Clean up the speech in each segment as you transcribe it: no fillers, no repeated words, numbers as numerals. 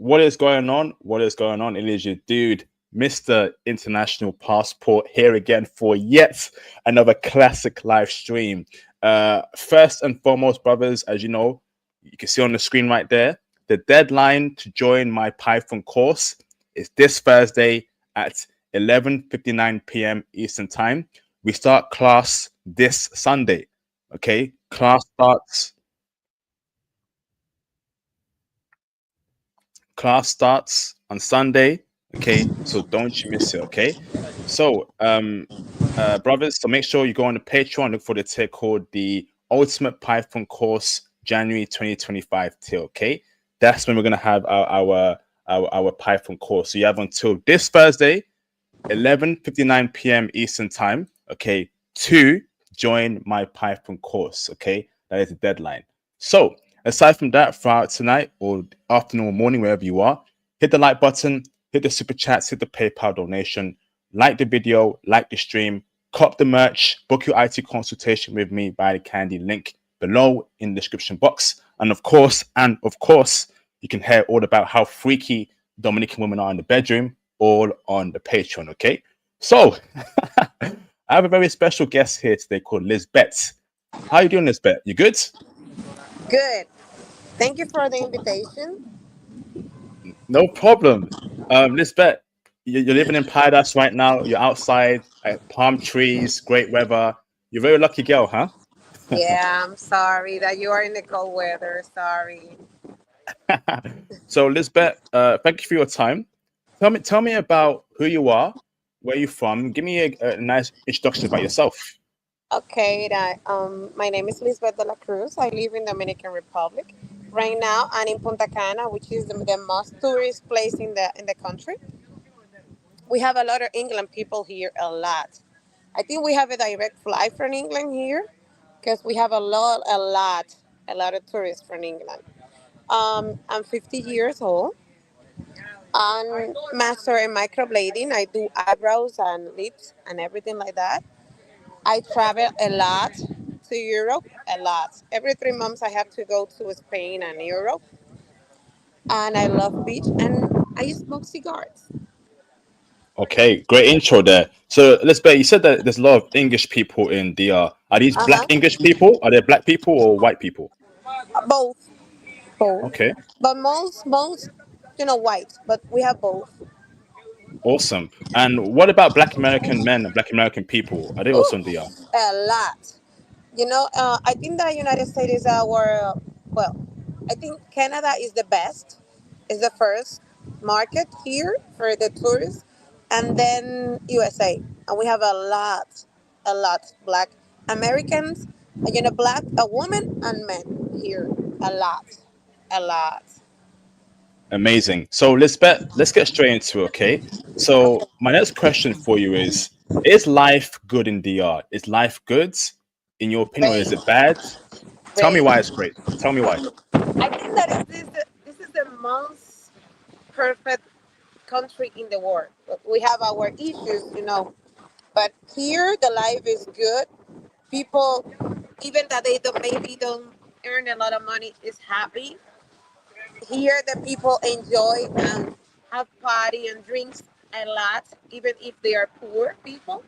What is going on? What is going on? It is your dude, Mr. International Passport, here again for yet another classic live stream. First and foremost, brothers, as you know, you can see on the screen right there, the deadline to join my Python course is this Thursday at 11:59 p.m. Eastern Time. We start class this Sunday. Okay, class starts on Sunday. Okay, so don't you miss it. Okay, so brothers, so make sure you go on the Patreon, look for the tier called the Ultimate Python Course January 2025 tier. Okay, that's when we're gonna have our Python course. So you have until this Thursday, 11:59 p.m. Eastern Time. Okay, to join my Python course. Okay, that is the deadline. So aside from that, throughout tonight or afternoon or morning, wherever you are, hit the like button, hit the super chats, hit the PayPal donation, like the video, like the stream, cop the merch, book your IT consultation with me via the Candy link below in the description box. And of course, you can hear all about how freaky Dominican women are in the bedroom, all on the Patreon. Okay, so I have a very special guest here today called Lisbeth. How are you doing, Lisbeth? You good? Good. Thank you for the invitation. No problem. Lisbeth, you're living in paradise right now. You're outside, palm trees, great weather. You're a very lucky girl, huh? Yeah, I'm sorry that you are in the cold weather. Sorry. So, Lisbeth, thank you for your time. Tell me about who you are, where you're from. Give me a nice introduction about yourself. Okay, my name is Lisbeth de la Cruz. I live in Dominican Republic. Right now, I'm in Punta Cana, which is the most tourist place in the country. We have a lot of England people here, a lot. I think we have a direct flight from England here because we have a lot of tourists from England. I'm 50 years old. I'm master in microblading. I do eyebrows and lips and everything like that. I travel a lot to Europe, a lot. Every 3 months, I have to go to Spain and Europe. And I love beach and I smoke cigars. Okay, great intro there. So, Lisbeth, you said that there's a lot of English people in DR. Are these Uh black huh. English people? Are they black people or white people? Both, both. Okay, But most, white. But we have both. awesome. And what about Black American men and Black American people? Are they also in DR? Oof, a lot. I think the United States is well, I think Canada is the best, is the first market here for the tourists, and then USA. And we have a lot black Americans, black women and men here, a lot, a lot. Amazing. So, let's get straight into it, okay? So, my next question for you is life good in DR? Is life good in your opinion, or is Great, it bad? Tell me great. why it's great. Tell me why. I think that this is the most perfect country in the world. We have our issues, but here the life is good. People, even that they maybe don't earn a lot of money, is happy. Here the people enjoy and have party and drinks a lot, even if they are poor people.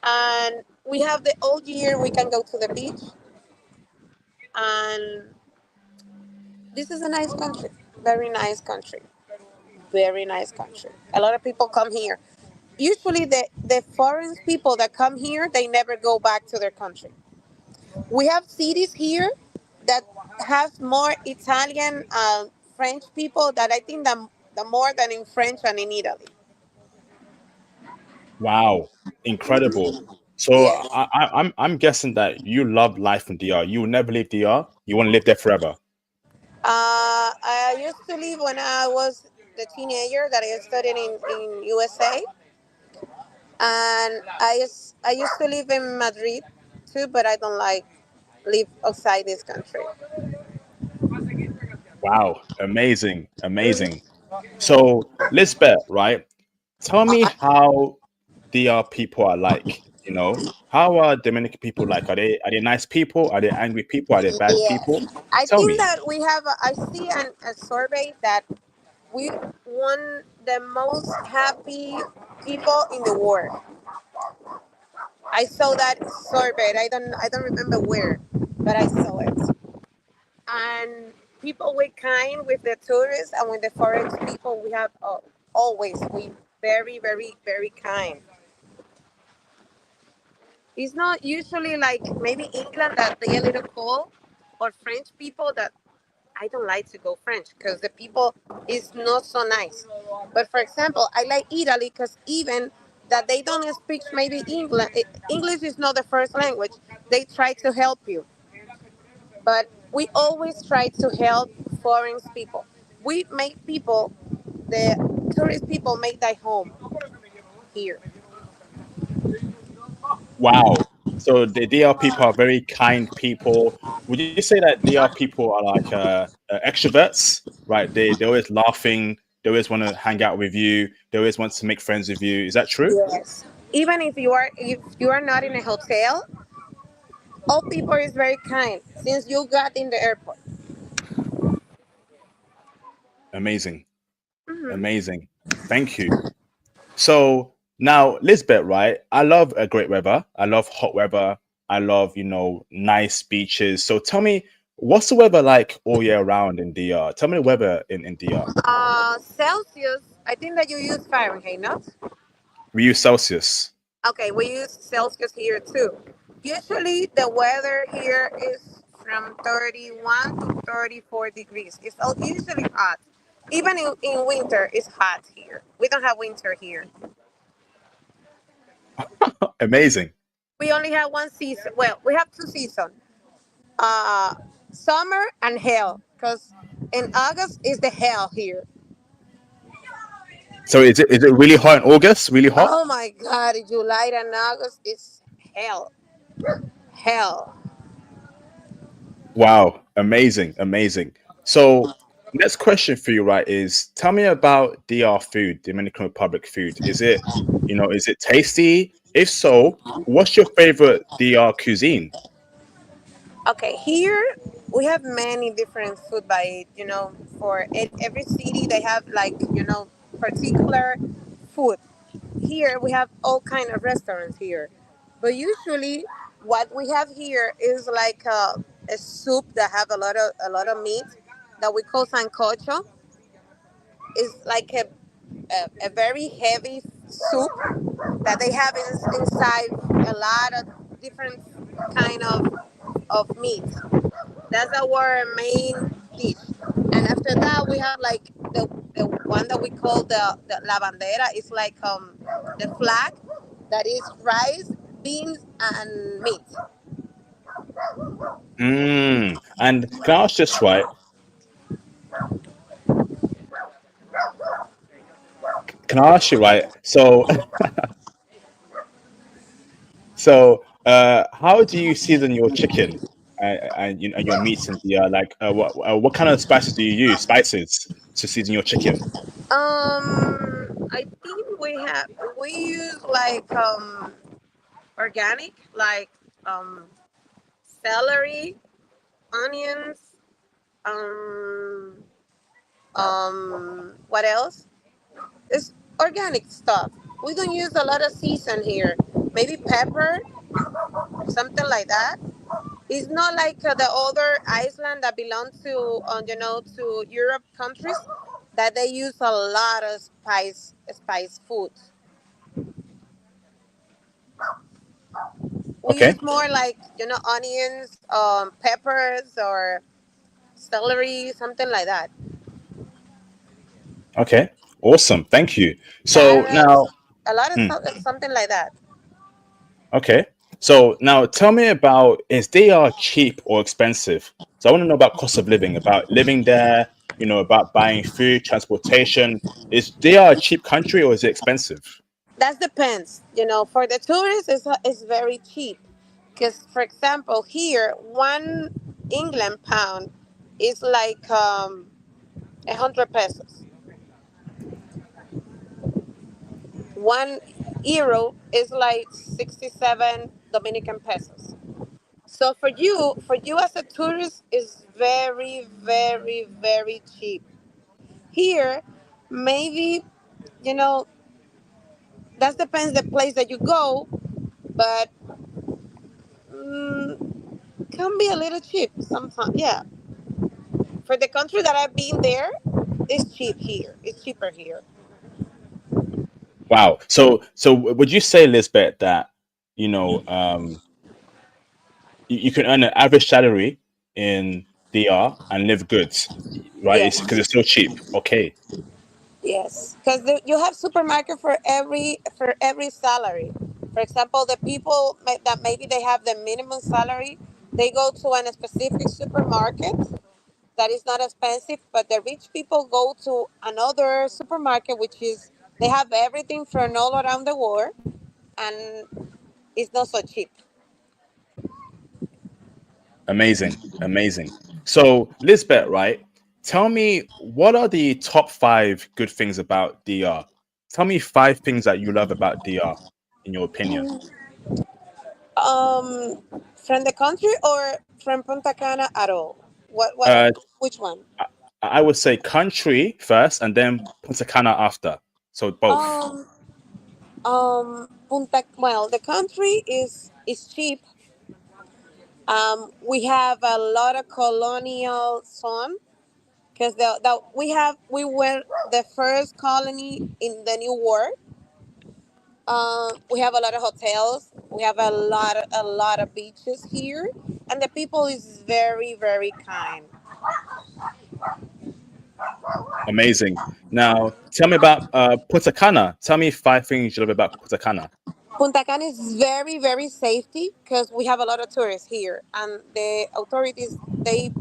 And we have the whole year we can go to the beach, and this is a nice country, very nice country, very nice country. A lot of people come here. Usually the foreign people that come here, they never go back to their country. We have cities here that have more Italian and French people that I think the more than in French and in Italy. Wow, incredible. So, Yes. I'm guessing that you love life in DR. You will never leave DR. You want to live there forever. I used to live when I was the teenager that I studied in USA, and I used to live in Madrid too, but I don't like live outside this country. Wow, amazing, amazing. So, Lisbeth, right? Tell me how DR people are like. How are Dominican people like? Are they nice people? Are they angry people? Are they bad people? Yes, I Tell think me. that I see a survey that We won the most happy people in the world. I saw that survey. I don't remember where, but I saw it. And people were kind with the tourists and with the foreign people. We have always we very very very kind. It's not usually like maybe England that they a little cold, or French people that I don't like to go French because the people is not so nice. But for example, I like Italy because even that they don't speak maybe English is not the first language. They try to help you, but we always try to help foreign people. We make people, the tourist people, make their home here. Wow. So the DR people are very kind people. Would you say that DR people are like extroverts, right? They're always laughing. They always want to hang out with you. They always want to make friends with you. Is that true? Yes. Even if you are not in a hotel, all people is very kind since you got in the airport. Amazing. Hmm. Amazing. Thank you. So now, Lisbeth, right? I love a great weather. I love hot weather. I love, nice beaches. So tell me, what's the weather like all year round in DR? Tell me the weather in DR. Celsius. I think that you use Fahrenheit, not? We use Celsius. Okay, we use Celsius here too. Usually the weather here is from 31 to 34 degrees. It's usually hot. Even in winter, it's hot here. We don't have winter here. Amazing. We only have one season. Well, we have two seasons. Uh, Summer and hell. Because in August is the hell here. So is it really hot in August? Really hot? Oh my God, July and August is hell. Hell. Wow. Amazing. Amazing. So next question for you, right, is tell me about DR food, Dominican Republic food. Is it tasty? If so, what's your favorite DR cuisine? Okay, here we have many different food by for every city they have like particular food. Here we have all kind of restaurants here, but usually what we have here is like a soup that have a lot of meat that we call sancocho. Is like a very heavy soup that they have inside a lot of different kind of meat. That's our main dish. And after that, we have like the one that we call the la bandera. It's like the flag that is rice, beans, and meat. And can I ask this, right? Can I ask you, right? So, how do you season your chicken and your meats in the what kind of spices do you use? Spices to season your chicken? I think we use like organic, like um, celery, onions, um, what else? It's organic stuff. We don't use a lot of season here. Maybe pepper, something like that. It's not like the other Iceland that belong to Europe countries that they use a lot of spice food. We Okay, use more like onions, peppers, or celery, something like that. okay, awesome, thank you. So Carrots, now, a lot of hmm, stuff, something like that. okay, so now tell me about is they are cheap or expensive? So I want to know about cost of living, about living there, about buying food, transportation. Is they are a cheap country or is it expensive? That depends. For the tourists, it's very cheap. Because, for example, here, 1 England pound is like 100 pesos. 1 euro is like 67 Dominican pesos. So for you as a tourist, is very, very, very cheap. Here, Maybe, you know, that depends the place that you go, but can be a little cheap sometimes. Yeah, for the country that I've been there, it's cheap here. It's cheaper here. Wow. So would you say, Lisbeth, that you know you can earn an average salary in DR and live good, right? It's because Yes, it's so cheap. Okay, yes, because you have supermarket for every salary. For example, the people that maybe they have the minimum salary, they go to a specific supermarket that is not expensive, but the rich people go to another supermarket, which is they have everything from all around the world, and it's not so cheap. amazing, amazing. So, Lisbeth, right? Tell me, what are the top five good things about DR? Tell me five things that you love about DR, in your opinion. Um, from the country or from Punta Cana at all? What? Uh, Which one? I I would say country first, and then Punta Cana after. So both. Um, Punta. Well, the country is cheap. We have a lot of colonial zone because we were the first colony in the new world. We have a lot of hotels. We have a lot of beaches here, and the people is very very kind. Amazing. Now, tell me about Punta Cana. Tell me five things you love about Punta Cana. Punta Cana is very very safety because we have a lot of tourists here, and the authorities they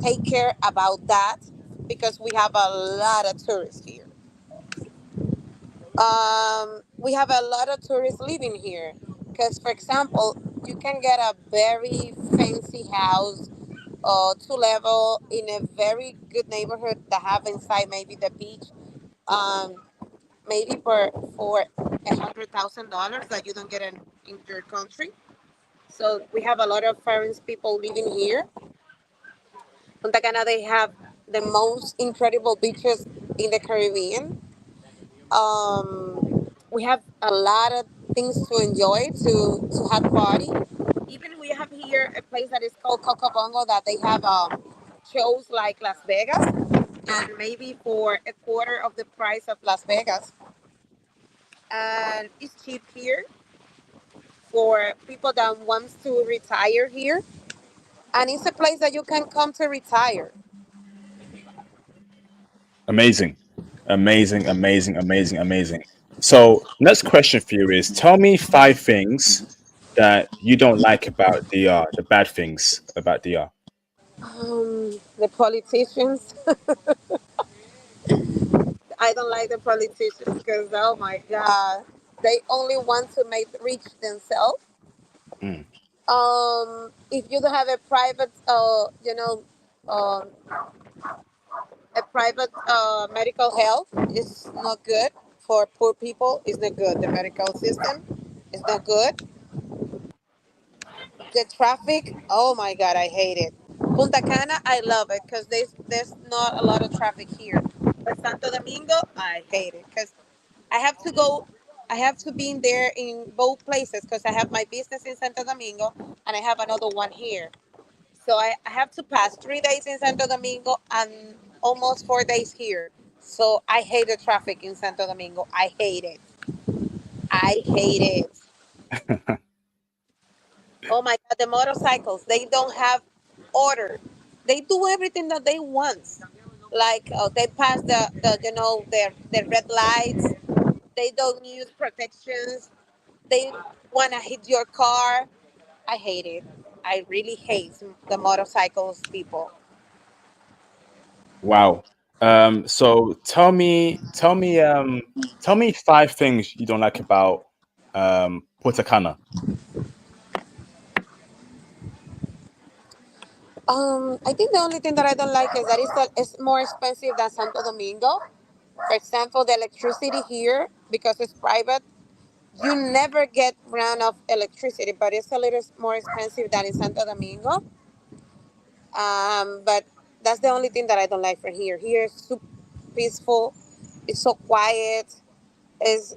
take care about that because we have a lot of tourists here. We have a lot of tourists living here because, for example, you can get a very fancy house, 2 level in a very good neighborhood that have inside maybe the beach, um, maybe for $100,000 that you don't get in your country. So we have a lot of foreign people living here. Punta Cana, they have the most incredible beaches in the Caribbean. We have a lot of things to enjoy to have party. Even we have here a place that is called Cocobongo that they have shows like Las Vegas, and maybe for a quarter of the price of Las Vegas. And it's cheap here for people that wants to retire here, and it's a place that you can come to retire. Amazing. Amazing, amazing, amazing, amazing. So, next question for you is tell me five things that you don't like about DR, the bad things about DR. The politicians, I don't like the politicians because oh my god, they only want to make rich themselves. Mm, If you don't have a private, a private medical health, is not good for poor people. It's not good. The medical system is not good. The traffic, oh my god, I hate it. Punta Cana, I love it because there's not a lot of traffic here. But Santo Domingo, I hate it because I have to go. I have to be in there in both places because I have my business in Santo Domingo and I have another one here. So I have to pass 3 days in Santo Domingo and almost 4 days here. So I hate the traffic in Santo Domingo. I hate it. I hate it. Oh my God, the motorcycles, they don't have order. They do everything that they want. Like they pass the red lights. They don't use protections. They want to hit your car. I hate it. I really hate the motorcycles people. wow. So tell me five things you don't like about Punta Cana. I think the only thing that I don't like is that it's more expensive than Santo Domingo. For example, the electricity here, because it's private, you never get run of electricity, but it's a little more expensive than in Santo Domingo. But that's the only thing that I don't like from here. Here is super peaceful. It's so quiet. Is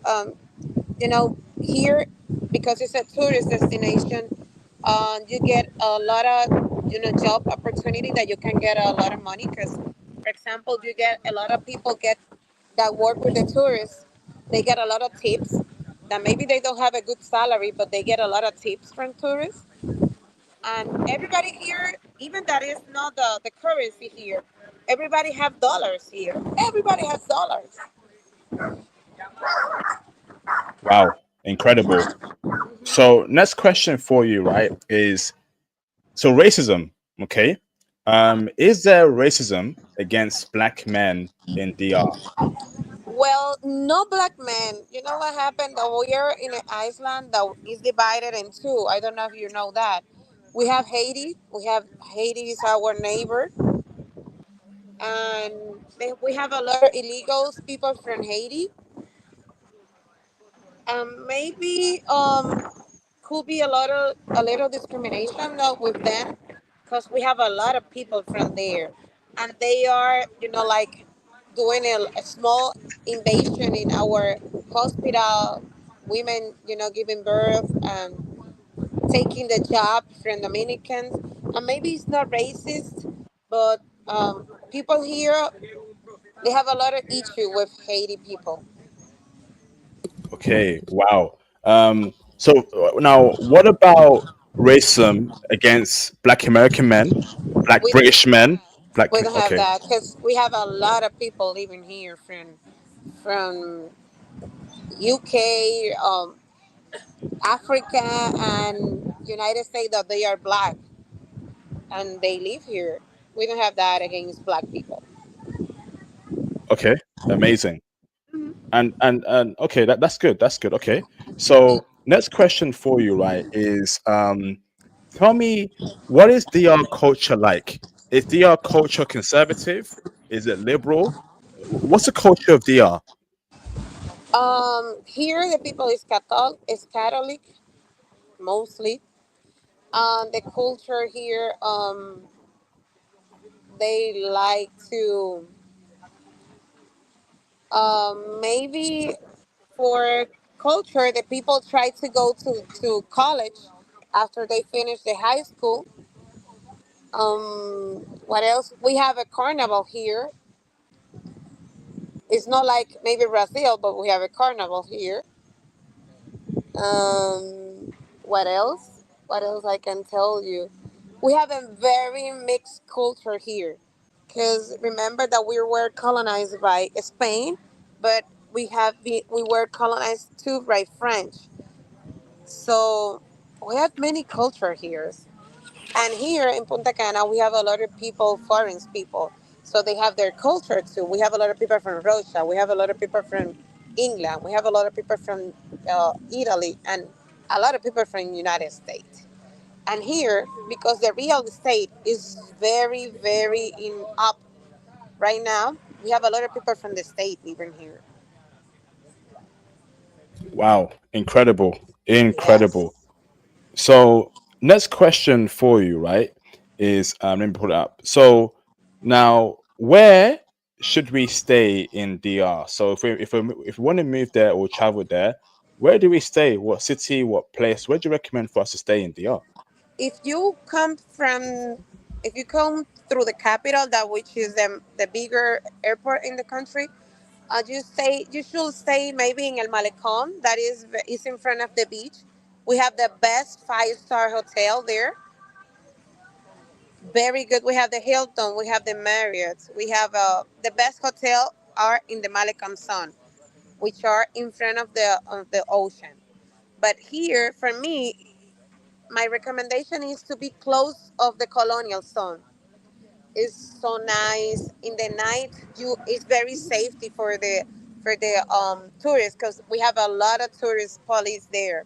here because it's a tourist destination. You get a lot of job opportunity that you can get a lot of money because, for example, you get a lot of people get that work with the tourists. They get a lot of tips. That maybe they don't have a good salary, but they get a lot of tips from tourists. And everybody here, even that is not the currency here. Everybody have dollars here. Everybody has dollars. Wow, incredible. So next question for you, right, is so racism, okay? Is there racism against black men in DR? Well, no black men. You know what happened? That we are in an island that is divided in two. I don't know if you know that. We have Haiti. Haiti is our neighbor, and we have a lot of illegals, people from Haiti. Maybe could be a little discrimination though with them, because we have a lot of people from there, and they are like doing a small invasion in our hospital. Women giving birth and taking the job from Dominicans, and maybe it's not racist, but people here they have a lot of issue with Haiti people. Okay, wow. So now, what about racism against Black American men, Black We don't British have men, that. Black? We don't have Okay, that because we have a lot of people living here from UK, Africa, and United States that they are black and they live here. We don't have that against black people. okay, amazing. And okay, that's good. That's good. Okay, so next question for you, right, is tell me, what is DR culture like? Is DR culture conservative? Is it liberal? What's the culture of DR? Here the people is Catholic mostly. The culture here, they like to maybe for culture, the people try to go to college after they finish the high school. What else? We have a carnival here. It's not like maybe Brazil, but we have a carnival here. What else? What else I can tell you? We have a very mixed culture here. Because remember that we were colonized by Spain, but we were colonized too by French. So we have many culture here. And here in Punta Cana, we have a lot of people, foreign people. So they have their culture too. We have a lot of people from Russia. We have a lot of people from England. We have a lot of people from Italy, and a lot of people from United States. And here, because the real estate is very, very in up right now, we have a lot of people from the state living here. Wow, incredible, incredible. Yes. So next question for you, right, is let me put it up. So now, where should we stay in DR? So if we want to move there or travel there, where do we stay? What city? What place? Where do you recommend for us to stay in DR? If you come from, if you come through the capital, that which is the bigger airport in the country, you should stay maybe in El Malecon. That is in front of the beach. We have the best 5-star hotel there. Very good. We have the Hilton. We have the Marriott. We have the best hotel are in the Malecon Sun, which are in front of the ocean. But here, for me, my recommendation is to be close of the colonial zone. It's so nice in the night. You it's very safety for the tourists because we have a lot of tourist police there.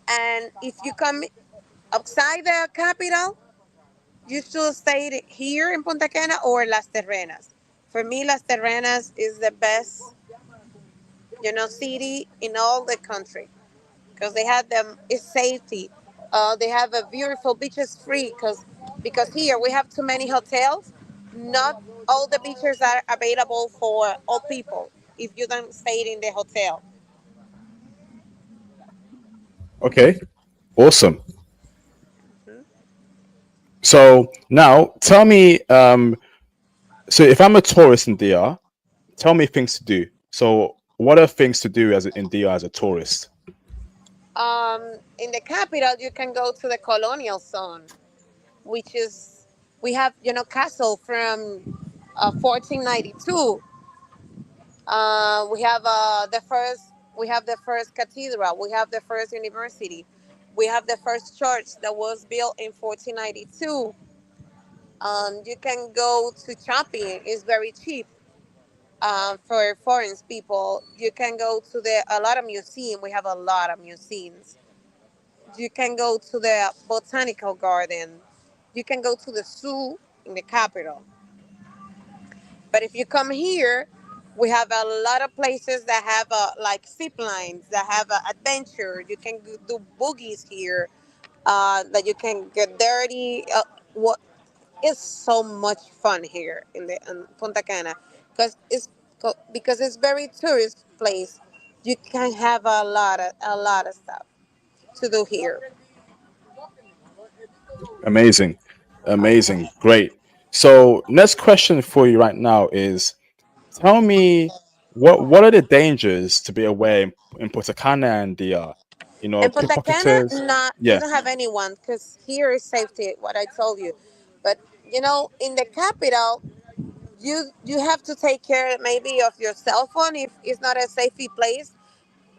And if you come outside the capital, you should stay here in Punta Cana or Las Terrenas. For me, Las Terrenas is the best city in all the country because they have them it's safety. They have a beautiful beaches free because here we have too many hotels, not All the beaches are available for all people if you don't stay in the hotel. Okay, awesome. So now tell me, so if I'm a tourist in DR, tell me things to do. So what are things to do as in DR as a tourist? In the capital, you can go to the colonial zone, which is we have castle from 1492. We have the first cathedral. We have the first university. We have the first church that was built in 1492. You can go to shopping. It's very cheap for foreign people. You can go to a lot of museums. We have a lot of museums. You can go to the botanical garden. You can go to the zoo in the capital. But if you come here, we have a lot of places that have like zip lines, that have adventure. You can do boogies here. That you can get dirty. What is so much fun here in Punta Cana, because it's very tourist place. You can have a lot of stuff to do here. Amazing, amazing, great. So next question for you right now is: tell me what are the dangers to be aware in Punta Cana and the In Punta Cana, pickpocketers? not Yeah, doesn't have anyone because here is safety. What I told you, but in the capital, you have to take care maybe of your cell phone if it's not a safety place.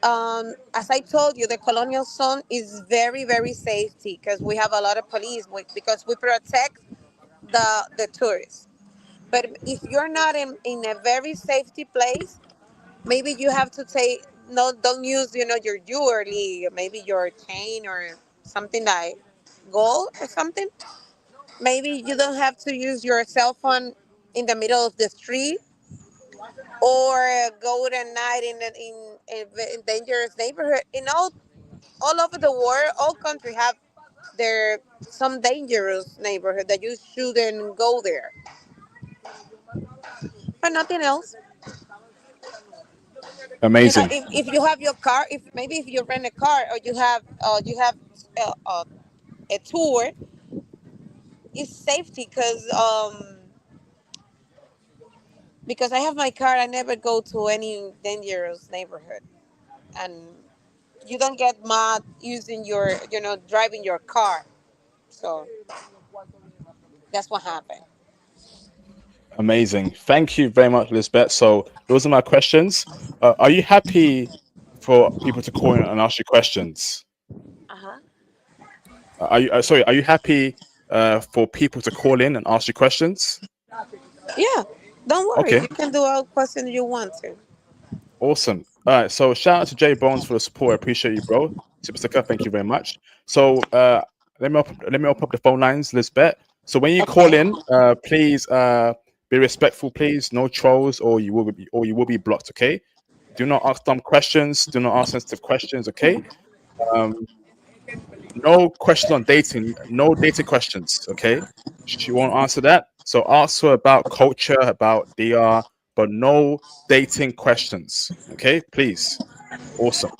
As I told you, the colonial zone is very very safety because we have a lot of police because we protect the tourists. But if you're not in a very safety place, maybe you have to take no, don't use your jewelry, maybe your chain or something like gold or something. Maybe you don't have to use your cell phone in the middle of the street, or go at night in dangerous neighborhood. All over the world, all countries have their some dangerous neighborhood that you shouldn't go there. But nothing else. amazing, If you have your car, if you rent a car, or you have a tour, it's safety because I have my car. I never go to any dangerous neighborhood, and you don't get mad using driving your car. So that's what happened. amazing. Thank you very much, Lisbeth. So those are my questions. Are you happy for people to call in and ask you questions? Uh huh. Are you sorry? Are you happy for people to call in and ask you questions? Yeah. Don't worry. Okay, You can do all questions you want to. awesome. All right, so shout out to Jay Bones for the support. I appreciate you, bro. Super sticker, thank you very much. So let me open up the phone lines, Lisbeth. So when you call Okay. in, please be respectful, please. No trolls, or you will be blocked. Okay. Do not ask dumb questions. Do not ask sensitive questions. Okay. Um, no questions on dating. No dating questions. Okay. She won't answer that. So ask her about culture, about DR, but no dating questions. Okay, please. Awesome.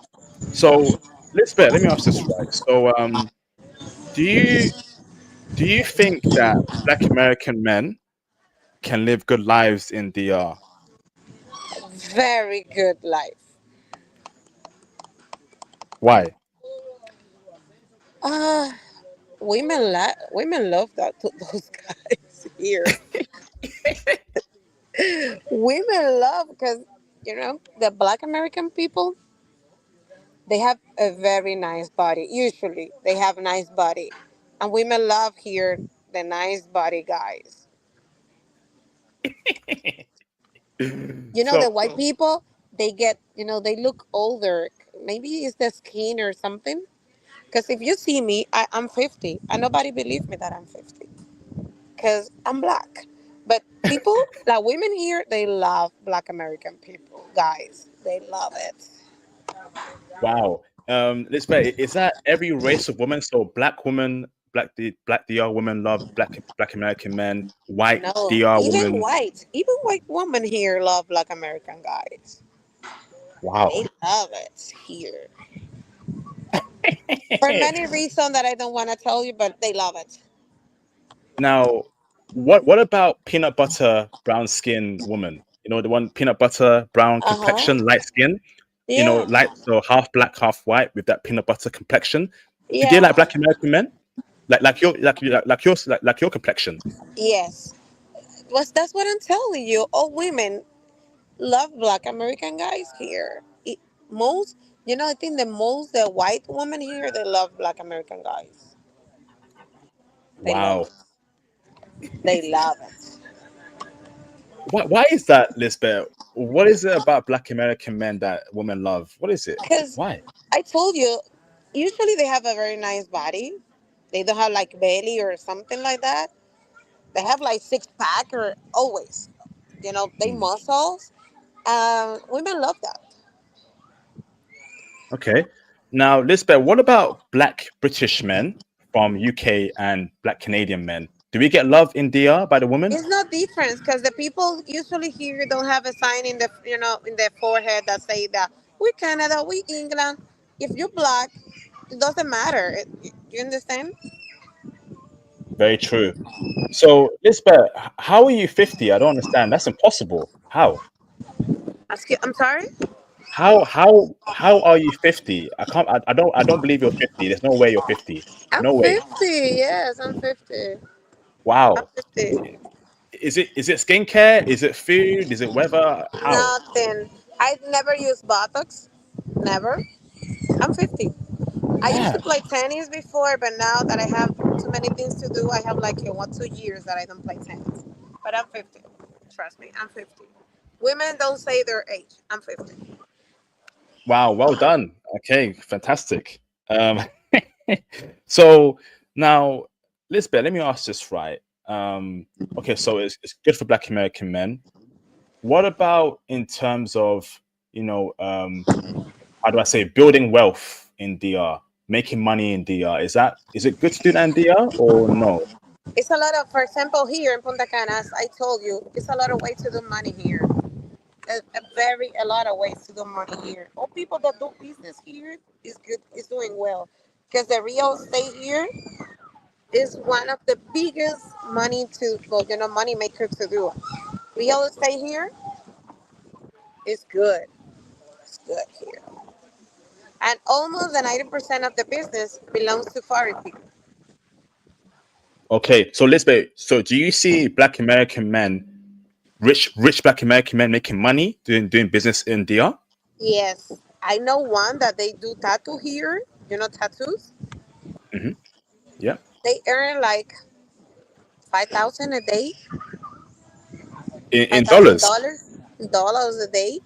So, Lisbeth, let me ask this right. So, do you do you think that Black American men can live good lives in DR? Very good life. Why? Uh women love those guys here. Women love because the Black American people, they have a very nice body. Usually, they have a nice body, and women love here the nice body guys. The So, white people, they get they look older. Maybe it's the skin or something. Because if you see me, I'm 50, and nobody believes me that I'm 50 because I'm black. But people, like women here, they love Black American people, guys. They love it. wow. Lisbeth, is that every race of women? So, black women, black DR women love black American men. White No, DR women. even white women here love Black American guys. Wow. They love it here for many reasons that I don't want to tell you, but they love it. Now, what about peanut butter brown skin woman? You know, the one peanut butter brown Uh complexion, huh. light skin. You know, Yeah. light, so half black, half white with that peanut butter complexion. Do they like Yeah. black American men? Like your complexion. Yes. That's what I'm telling you. All women love Black American guys here. Most, I think the white women here, they love Black American guys. They love Wow. it. They love it. Why is that, Lisbeth? What is it about black American men that women love? What is it? Because Why? I told you, usually they have a very nice body. They don't have like belly or something like that. They have like six pack or always, they Hmm. muscles. Women love that. Okay. Now, Lisbeth, what about black British men from UK and black Canadian men? Do we get love in DR by the woman? It's not different because the people usually here don't have a sign in the forehead that say that we Canada, we England. If you're black, it doesn't matter. You understand? Very true. So, Lisbeth, how are you 50? I don't understand. That's impossible. How? I'm sorry. How are you 50? I can't I don't believe you're 50. There's no way you're 50. I'm No way. 50. Yes, I'm 50. I'm Wow. 50. Is it skincare? Is it food? Is it weather? How? Nothing. I never used Botox. Never. I'm 50. I used to Yeah. play tennis before, but now that I have too many things to do, I have like 2 years that I don't play tennis. But I'm 50. Trust me, I'm 50. Women don't say their age. I'm 50. Wow, well done. Okay, fantastic. Um, so now, Lisbeth, let me ask this right. Okay, so it's good for Black American men. What about in terms of, how do I say, building wealth in DR, making money in DR? Is it good to do that in DR or no? It's a lot of, for example, here in Punta Cana, as I told you, it's a lot of ways to do money here. A lot of ways to do money here. All people that do business here is good, is doing well, because the real estate here is one of the biggest money maker to do. Real estate here is good. It's good here, and almost the 90% of the business belongs to foreign people. Okay, so Lisbeth, so do you see Black American men, rich Black American men making money doing business in DR? Yes, I know one that they do tattoo here. Tattoos. Hmm. Yeah, They earn like 5,000 a day, in five thousand dollars, dollars, dollars a day.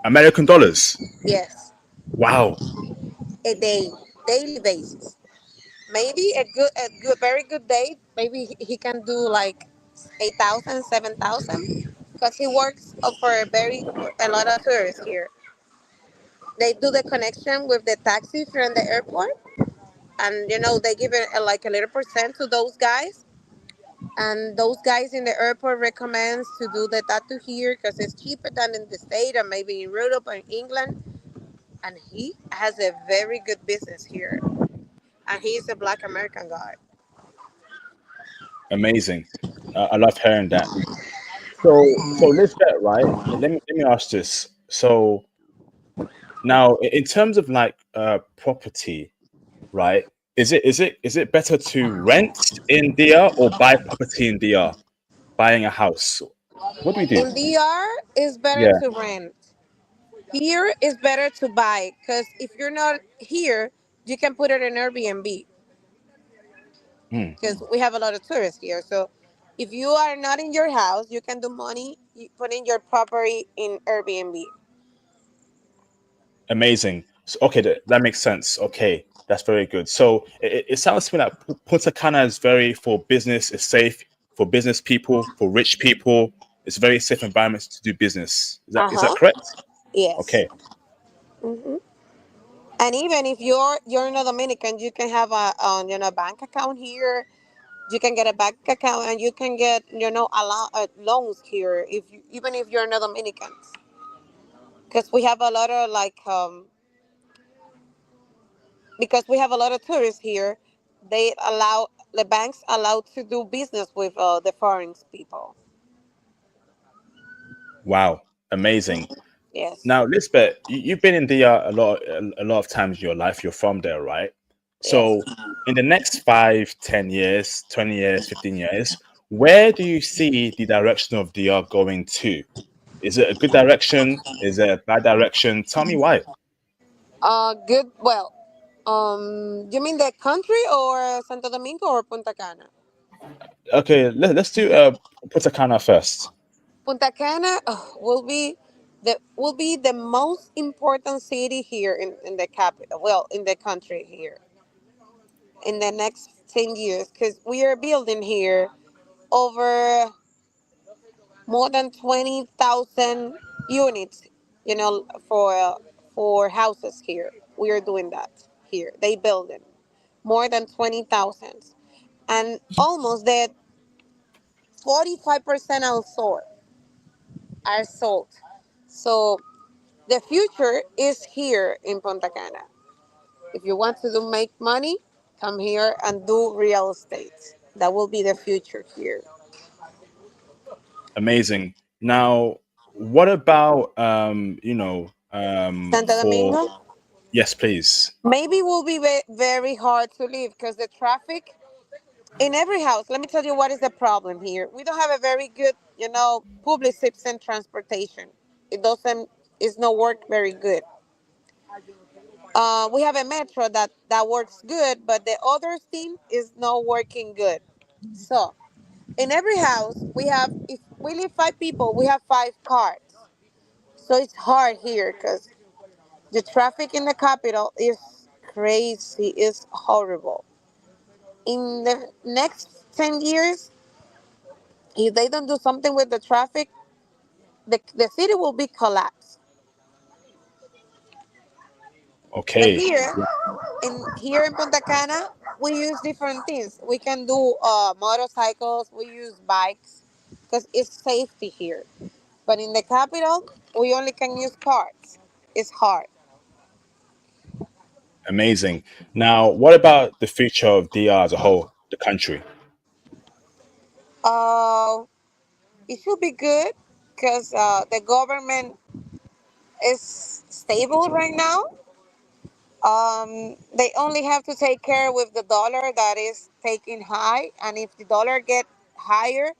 American dollars. Yes, Wow, a day, daily basis. Maybe very good day. Maybe he can do like 8,000, 7,000, because he works for a lot of tourists here. They do the connection with the taxi from the airport, and they give it like a little percent to those guys. And those guys in the airport recommends to do the tattoo here because it's cheaper than in the state or maybe in Europe or in England. And he has a very good business here. And he's a Black American guy. amazing. I love hearing that. So Lisbeth, right? Let me ask this. So now, in terms of like property, right? Is it better to rent in DR or buy property in DR? Buying a house. What do we do? In DR, it's better Yeah. to rent. Here, it's better to buy because if you're not here, you can put it in Airbnb Hmm. because we have a lot of tourists here. So if you are not in your house, you can do money, you put in your property in Airbnb. Amazing. So, okay, that makes sense. Okay, that's very good. So it sounds to me like Punta Cana is very for business. It's safe for business people, for rich people. It's a very safe environment to do business. Is that Uh is that huh. correct? Yes. Okay. Hmm. And even if you're in a Dominican, you can have a bank account here. You can get a bank account, and you can get loans here if you, even if you're not Dominican, because we have a lot of because we have a lot of tourists here. They allow the banks allowed to do business with the foreign people. Wow, amazing. Yes, Now, Lisbeth, you've been in DR a lot of times in your life. You're from there, right? yes. So, in the next 5, 10 years, 20 years, 15 years, where do you see the direction of DR going to? Is it a good direction? Is it a bad direction? Tell me why. Good. Well, you mean the country or Santo Domingo or Punta Cana? Okay, let's do Punta Cana first. Punta Cana will be the most important city here in the capital. Well, in the country here in the next 10 years, because we are building here over more than 20,000 units. For houses here, we are doing that here. They building more than 20,000, and almost that 45% are sold. So the future is here in Punta Cana. If you want to make money, come here and do real estate. That will be the future here. Amazing. Now, what about Santo for Domingo, yes, please. maybe will be very hard to live because the traffic in every house. Let me tell you what is the problem here. We don't have a very good, public system transportation. It doesn't. It's not work very good. We have a metro that works good, but the other thing is not working good. So in every house we have, if we live 5 people, we have 5 cars. So it's hard here because the traffic in the capital is crazy, is horrible. In the next 10 years, if they don't do something with the traffic, the city will be collapsed. But Okay. here in Punta Cana, we use different things. We can do motorcycles, we use bikes because it's safety here. But in the capital, we only can use cars. It's hard. Amazing. Now, what about the future of DR as a whole, the country? Uh, it should be good because the government is stable right now. They only have to take care with the dollar that is taking high, and if the dollar get higher,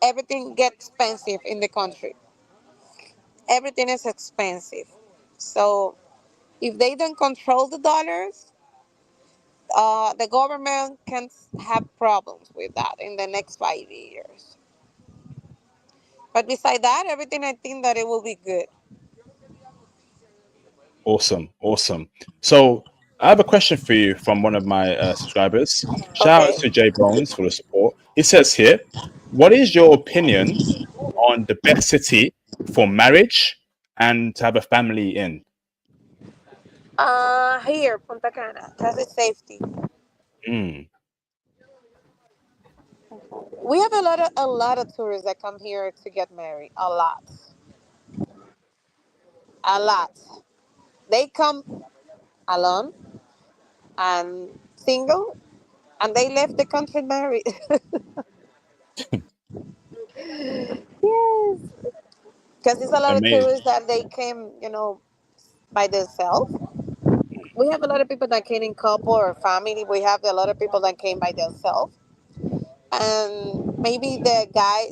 everything gets expensive in the country. Everything is expensive. So if they don't control the dollars, the government can have problems with that in the next 5 years. But beside that, everything I think that it will be good. Awesome. Awesome. So, I have a question for you from one of my subscribers. Shout out Okay. to Jay Bones for the support. He says here, what is your opinion on the best city for marriage and to have a family in? Here, Punta Cana, because it's safety. Mm, We have a lot of tourists that come here to get married. A lot. They come alone and single, and they left the country married. Yes, because there's a lot of amazing. tourists that they came, by themselves. We have a lot of people that came in couple or family. We have a lot of people that came by themselves, and maybe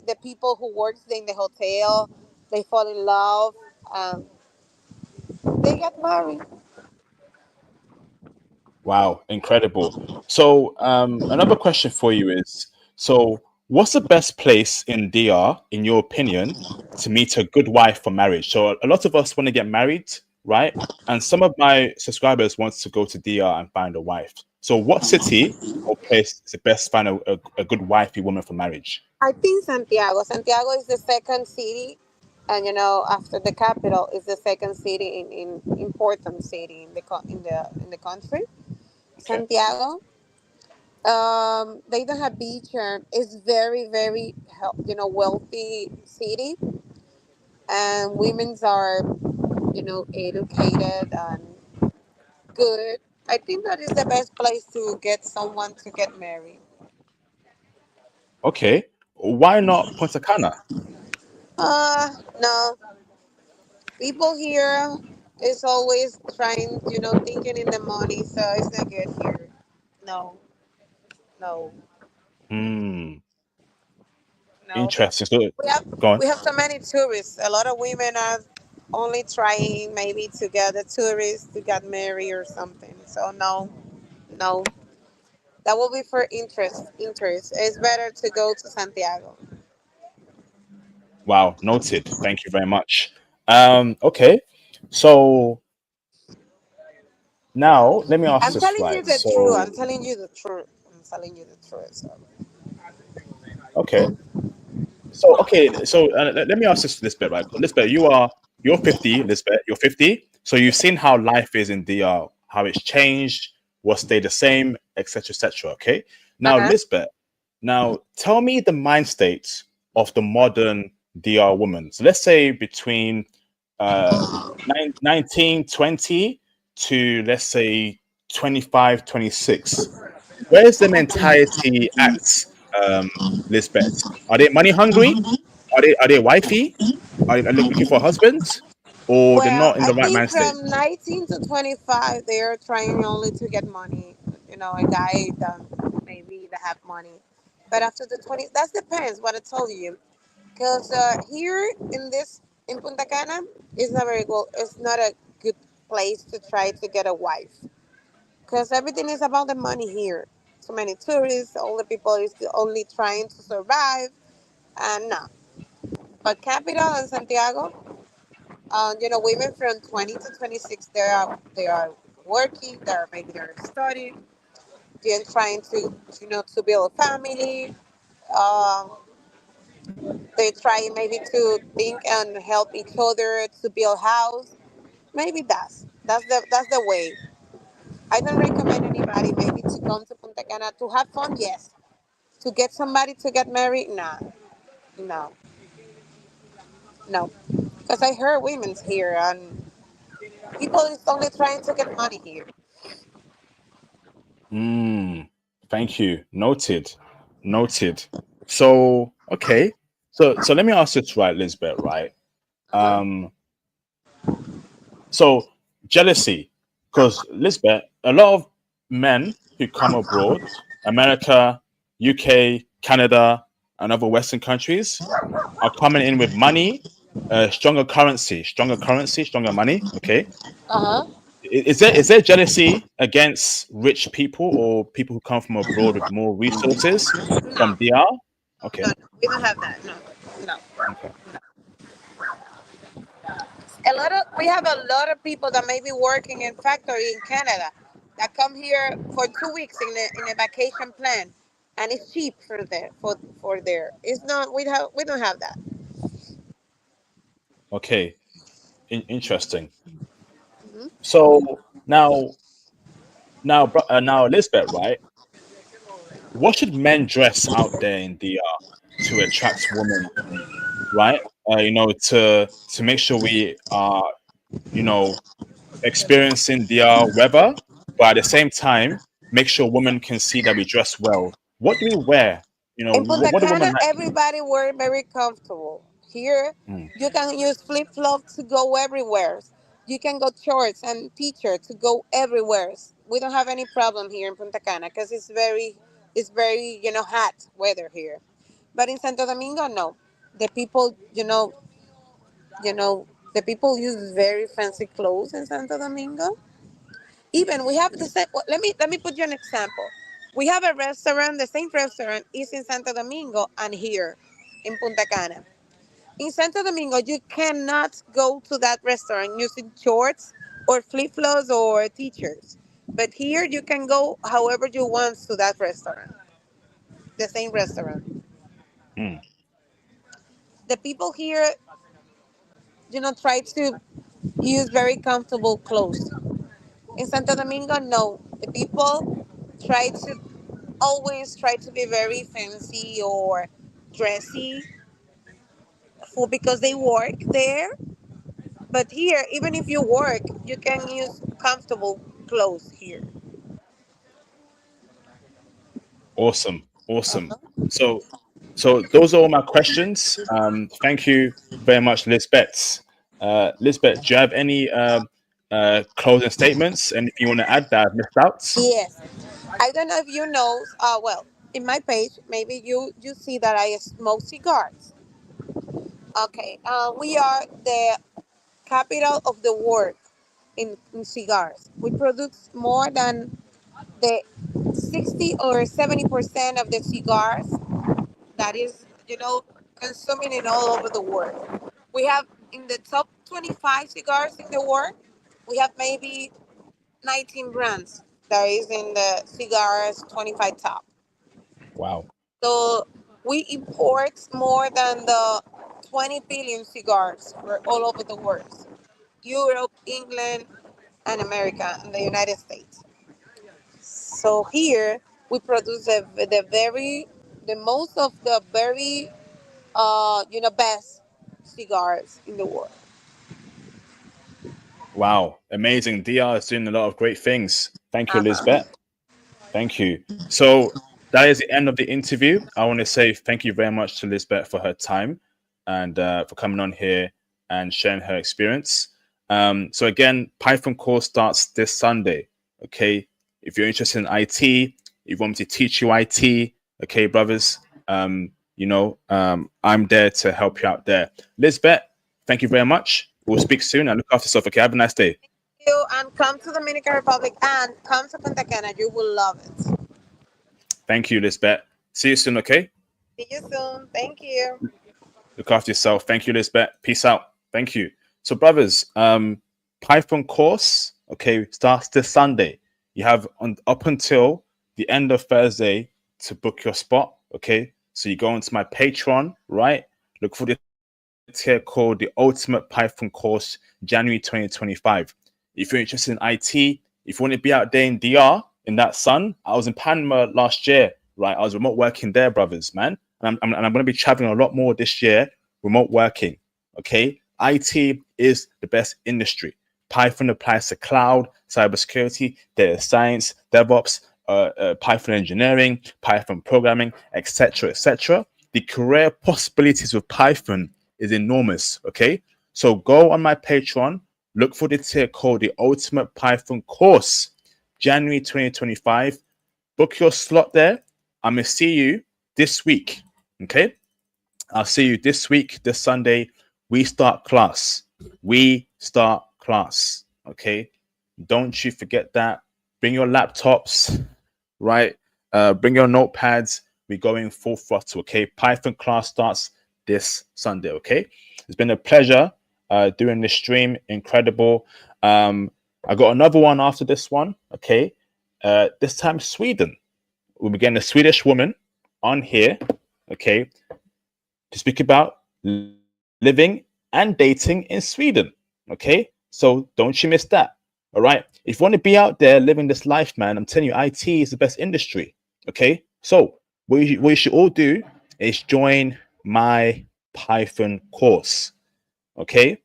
the people who works in the hotel, they fall in love, and they get married. Wow, incredible. So, another question for you is, so what's the best place in DR, in your opinion, to meet a good wife for marriage? So, a lot of us want to get married, right? And some of my subscribers wants to go to DR and find a wife. So, what city or place is the best to find a good wifey woman for marriage? I think Santiago. Santiago is the second city and after the capital is the second city in important city in the country, Okay. Santiago. They don't have beach, and it's very very wealthy city, and women's are educated and good. I think that is the best place to get someone to get married. Okay. Why not Punta Cana? No, people here is always trying, thinking in the money, so it's not good here. No, no, Hmm. no. Interesting. So, We have go on. we have so many tourists. A lot of women are only trying maybe to get a tourist to get married or something. So no, no. That will be for interest. Interest. It's better to go to Santiago. Wow. Noted. Thank you very much. Okay. So now let me ask I'm this telling you right. the truth. So I'm telling you the truth. I'm telling you the truth. So. okay. So okay, so let me ask this Lisbeth, right? Lisbeth, you're 50, Lisbeth, you're 50. So you've seen how life is in DR, how it's changed, what stayed the same, etc., etc. Okay. Now, Uh-huh. Lisbeth, now tell me the mind state of the modern DR woman. So let's say between 1920 to let's say 25, 26. Where's the mentality at, Lisbeth? Are they money hungry? Are they wifey? Are they looking for husbands? Or they're Well, not in I the right think mind state? from 19 to 25, they're trying only to get money. A guy that maybe that have money. But after the 20, that depends what I told you. Because here in Punta Cana, it's not very good. It's not a good place to try to get a wife. Because everything is about the money here. So many tourists, all the people is only trying to survive. And no. But capital in Santiago, women from 20 to 26, they are working. They're studying. They're trying to to build a family. Um, they try maybe to think and help each other to build house. Maybe that's the way. I don't recommend anybody maybe to come to Punta Cana to have fun. Yes, to get somebody to get married. Nah, no, no. Because I heard women's here and people is only trying to get money here. Hmm. Thank you. Noted. Noted. So okay. So let me ask this right, Lisbeth. Right. Uh-huh. Um. So jealousy, because Lisbeth, a lot of men who come abroad, America, UK, Canada, and other Western countries, are coming in with money, stronger currency, stronger money. Okay, Uh-huh. is there jealousy against rich people or people who come from abroad with more resources No, from DR? no, Okay, no. We don't have that. No, no. okay, We have a lot of people that may be working in factory in Canada that come here for 2 weeks in a vacation plan, and it's cheap for there. It's not. We don't have that. okay. Interesting. So now, Lisbeth, right? What should men dress out there in DR to attract women, right? To make sure we are, you know, experiencing DR weather, but at the same time, make sure women can see that we dress well. What do we wear? In Punta What do women Cana, like? everybody wear very comfortable. Here, Mm, you can use flip flops to go everywhere. You can go shorts and t-shirt to go everywhere. We don't have any problem here in Punta Cana because it's very hot weather here. But in Santo Domingo, no. The people, you know, the people use very fancy clothes in Santo Domingo. Even we have the same. Let me put you an example. We have a restaurant. The same restaurant is in Santo Domingo and here in Punta Cana. In Santo Domingo, you cannot go to that restaurant using shorts or flip flops or t-shirts. But here, you can go however you want to that restaurant. The same restaurant. mm, The people here try to use very comfortable clothes. In Santo Domingo, no. The people always try to be very fancy or dressy for because they work there. But here, even if you work, you can use comfortable clothes here. Awesome, awesome. Uh-huh. So, so those are all my questions. Thank you very much, Lisbeth. Lisbeth, do you have any closing statements? Anything you want to add that I've missed out? Yes. I don't know if you know. Well, in my page, maybe you see that I smoke cigars. Okay. We are the capital of the world in cigars. We produce more than the 60 or 70% of the cigars that is, consuming it all over the world. We have in the top 25 cigars in the world, we have maybe 19 brands that is in the cigars 25 top. Wow, So we import more than the 20 billion cigars for all over the world. Europe, England, and America, and the United States. So here we produce the most of the very, best cigars in the world. wow, amazing. DR is doing a lot of great things. Thank you, Uh-huh. Lisbeth. Thank you. So that is the end of the interview. I want to say thank you very much to Lisbeth for her time and for coming on here and sharing her experience. So again, Python course starts this Sunday. Okay, if you're interested in IT, if you want me to teach you IT, okay, brothers, I'm there to help you out there. Lisbeth, thank you very much. We'll speak soon and look after yourself. Okay, have a nice day. You and come to Dominican Republic and come to Punta Cana. You will love it. Thank you, Lisbeth. See you soon. Okay. See you soon. Thank you. Look after yourself. Thank you, Lisbeth. Peace out. Thank you. So, brothers, Python course, okay, starts this Sunday. You have up until the end of Thursday to book your spot, okay? So you go into my Patreon, right? Look for the tier called the Ultimate Python Course, January 2025. If you're interested in IT, if you want to be out there in DR, in that sun, I was in Panama last year, right? I was remote working there, brothers, man. And I'm going to be traveling a lot more this year, remote working, okay? IT is the best industry. Python applies to cloud, cybersecurity, data science, DevOps, Python engineering, Python programming, etc., etc. The career possibilities with Python is enormous. Okay, so go on my Patreon, look for the tier called the Ultimate Python Course, January 2025. Book your slot there. I'm gonna see you this week. Okay, I'll see you this week, this Sunday. We start class. We start class. Okay, don't you forget that. Bring your laptops, right? Bring your notepads. We're going full throttle. Okay, Python class starts this Sunday. Okay, it's been a pleasure doing this stream. Incredible. I got another one after this one. Okay, this time Sweden. We'll be getting a Swedish woman on here. Okay, to speak about living and dating in Sweden. Okay, so don't you miss that. All right, if you want to be out there living this life, man, I'm telling you, IT is the best industry. Okay, so what you should all do is join my Python course. Okay,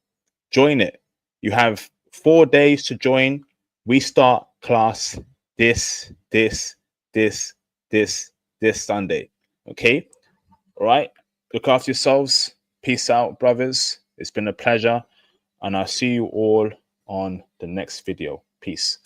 join it. You have 4 days to join. We start class this, this, this Sunday. Okay, all right. Look after yourselves. Peace out, brothers. It's been a pleasure. And I'll see you all on the next video. Peace.